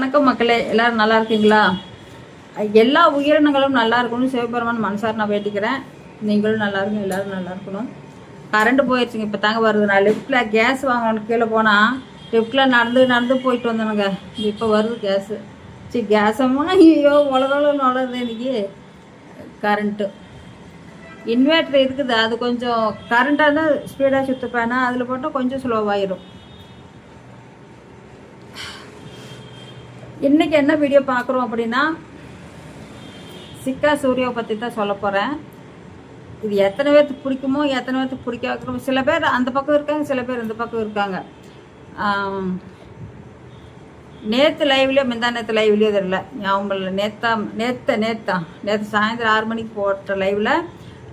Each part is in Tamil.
வணக்கம் மக்களே, எல்லாரும் நல்லா இருக்கீங்களா? எல்லா உயிரினங்களும் நல்லா இருக்கணும் சிவபெருமான் மனசார நான் வேண்டிக்கிறேன். நீங்களும் நல்லா இருக்கணும், எல்லாரும் நல்லா இருக்கணும். கரண்ட் போயிடுச்சுங்க, இப்போ தாங்க வருது. நான் லிஃப்ட்டில் கேஸ் வாங்கணும் கீழே போனால் லிஃப்ட்டில் நடந்து போயிட்டு வந்தேனுங்க. இப்போ வருது கேஸு. சரி கேஸம்மா, ஐயோ உலகம் நுழையுது இன்னைக்கு. கரண்ட்டு இன்வேர்ட்ரு இருக்குது, அது கொஞ்சம் கரண்ட்டாக இருந்தால் ஸ்பீடாக சுற்றுப்பேனா, அதில் போட்டால் கொஞ்சம் ஸ்லோவாயிடும். இன்றைக்கி என்ன வீடியோ பார்க்குறோம் அப்படின்னா, சிக்கா சூர்யாவை பற்றி தான் சொல்ல போகிறேன். இது எத்தனை பேர்த்துக்கு பிடிக்குமோ எத்தனை பேர்த்துக்கு பிடிக்காமோ, சில பேர் அந்த பக்கம் இருக்காங்க, சில பேர் இந்த பக்கம் இருக்காங்க. நேற்று லைவ்லேயோ நேற்று லைவ்லேயோ தெரியல, ஞாபகம் இல்லை. நேற்று சாயந்தரம் 6 மணிக்கு போட்ட லைவில்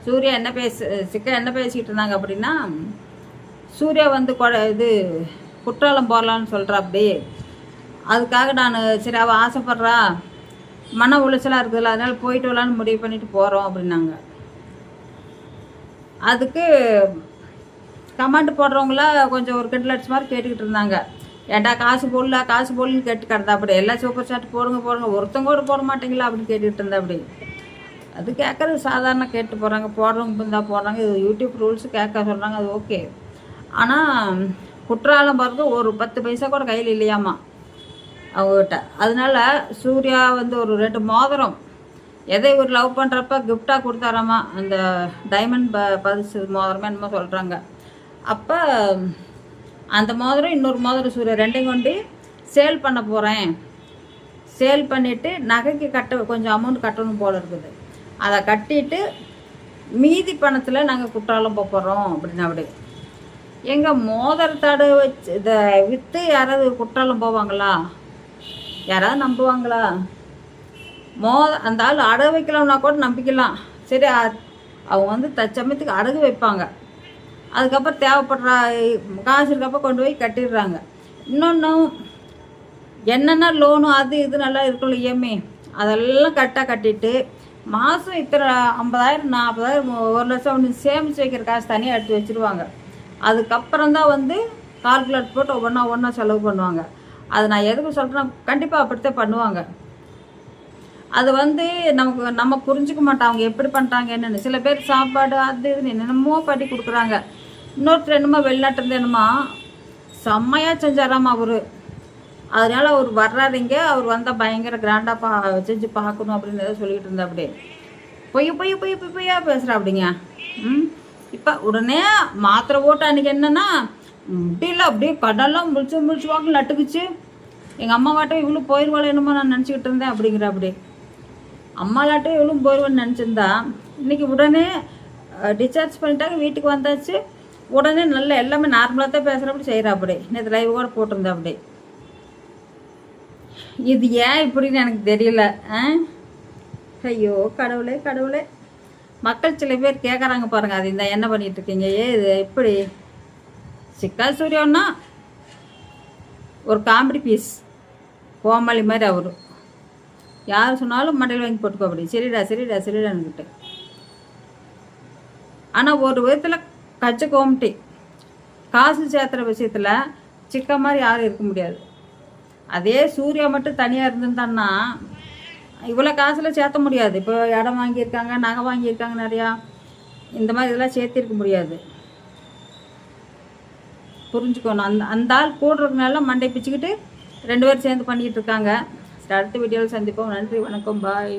சூர்யா சிக்கா என்ன பேசிக்கிட்டு இருந்தாங்க அப்படின்னா, சூர்யா வந்து இது குற்றாலம் போகலான்னு சொல்கிறா. அப்படி அதுக்காக நான் சரி அவள் ஆசைப்பட்றா, மன உளைச்சலாக இருக்குதுல்ல, அதனால் போயிட்டு வரலான்னு முடிவு பண்ணிட்டு போகிறோம் அப்படின்னாங்க. அதுக்கு கமெண்ட் போடுறவங்கள கொஞ்சம் ஒரு கிண்டலட்ஸ் மாதிரி கேட்டுக்கிட்டு இருந்தாங்க. ஏன்டா காசு போடலன்னு கேட்டு கிடந்தா. அப்படி எல்லாம் சூப்பர் சாட் போடுங்க ஒருத்தங்க கூட போட மாட்டீங்களா அப்படின்னு கேட்டுக்கிட்டு இருந்தா. அப்படி அது கேட்குறது சாதாரண கேட்டு போகிறாங்க, போடுறவங்க இருந்தால் போடுறாங்க. இது யூடியூப் ரூல்ஸு கேட்க சொல்கிறாங்க, அது ஓகே. ஆனால் குற்றாலம் போகிறது ஒரு 10 பைசா கூட கையில் இல்லையாம்மா அவங்ககிட்ட. அதனால சூர்யா வந்து ஒரு 2 மோதிரம் எதை ஒரு லவ் பண்ணுறப்ப கிஃப்டாக கொடுத்தாராமா, அந்த டைமண்ட் பரிசு மோதிரமே என்னமோ சொல்கிறாங்க. அப்போ அந்த மோதிரம் இன்னொரு மோதிரம் சூர்யா 2 கொண்டு சேல் பண்ண போகிறேன், சேல் பண்ணிவிட்டு நகைக்கு கொஞ்சம் அமௌண்ட் கட்டணும் போல் இருக்குது. அதை கட்டிட்டு மீதி பணத்தில் நாங்கள் குற்றாலம் போகிறோம் அப்படின்னு. அப்படி எங்கள் மோதிரத்தாடு வச்சு இதை விற்று யாராவது குற்றாலம் போவாங்களா? யாராவது நம்புவாங்களா? அந்த ஆள் அடகு வைக்கலாம்னா கூட நம்பிக்கலாம். சரி, அவங்க வந்து தச்சமயத்துக்கு அடகு வைப்பாங்க, அதுக்கப்புறம் தேவைப்படுற காசு இருக்கப்போ கொண்டு போய் கட்டிடுறாங்க. இன்னொன்று என்னென்ன லோனு அது இது நல்லா இருக்குல்ல, இஎம்ஐ அதெல்லாம் கட்டிட்டு மாதம் இத்தனை 50,000 40,000 1 லட்சம் ஒன்று சேமித்து வைக்கிற காசு தனியாக எடுத்து வச்சுருவாங்க. அதுக்கப்புறம் தான் வந்து கால்குலேட் போட்டு ஒவ்வொன்றா செலவு பண்ணுவாங்க. அது நான் எதுக்கு சொல்கிறேன்னா, கண்டிப்பாக அப்படித்தான் பண்ணுவாங்க. அது வந்து நம்ம புரிஞ்சுக்க மாட்டோம் அவங்க எப்படி பண்ணுறாங்க என்னென்னு. சில பேர் சாப்பாடு அது இதுன்னு என்னென்னமோ பண்ணி கொடுக்குறாங்க. இன்னொருத்தர் என்னமோ வெளிநாட்டுலேருந்து என்னமோ செம்மையாக செஞ்சாராமா அவர். அதனால் அவர் வர்றாருங்க, அவர் வந்தால் பயங்கர கிராண்டாக செஞ்சு பார்க்கணும் அப்படின்னு ஏதோ சொல்லிக்கிட்டு இருந்தா. அப்படியே பொய்யா பேசுகிறா அப்படிங்க. இப்போ உடனே மாத்திரை ஓட்டு அன்றைக்கி என்னென்னா முடியல, அப்படியே கடலாம் முழிச்சு வாக்கு நட்டுக்குச்சு. எங்கள் அம்மாவாட்டம் இவ்வளோ போயிடுவாள் என்னமோ நான் நினச்சிக்கிட்டு இருந்தேன் அப்படிங்கிற. அப்படி அம்மாலாட்டம் இவ்வளோ போயிடுவான்னு நினச்சிருந்தா, இன்றைக்கி உடனே டிஸ்சார்ஜ் பண்ணிட்டாங்க, வீட்டுக்கு வந்தாச்சு. உடனே நல்லா எல்லாமே நார்மலாக தான் பேசுகிற அப்படி செய்கிறா. அப்படி நேற்று லைவ் கூட போட்டிருந்தா. அப்படி இது ஏன் இப்படின்னு எனக்கு தெரியல. ஐயோ கடவுளே. மக்கள் சில பேர் கேட்குறாங்க பாருங்கள், அது இந்த என்ன பண்ணிகிட்டு இருக்கீங்க, இது எப்படி? சிக்கா சூர்யான்னா ஒரு காமெடி பீஸ், கோமாளி மாதிரி அவரு. யார் சொன்னாலும் மண்டையில் வாங்கி போட்டுக்கோ. அப்படி சரிடான்னுக்கிட்டு. ஆனால் ஒரு விதத்தில் கச்ச கோமட்டி, காசு சேர்த்துற விஷயத்தில் சிக்கா மாதிரி யாரும் இருக்க முடியாது. அதே சூர்யா மட்டும் தனியாக இருந்திருந்தான்னா இவ்வளோ காசில் சேர்த்த முடியாது. இப்போ இடம் வாங்கியிருக்காங்க, நகை வாங்கியிருக்காங்க நிறையா, இந்த மாதிரி இதெல்லாம் சேர்த்திருக்க முடியாது. புரிஞ்சுக்கணும். அந்த ஆள் கூடுறதுனால மண்டை பிச்சுக்கிட்டு 2 பேரும் சேர்ந்து பண்ணிக்கிட்டு இருக்காங்க. அடுத்த வீடியோவில் சந்திப்போம். நன்றி, வணக்கம், பாய்.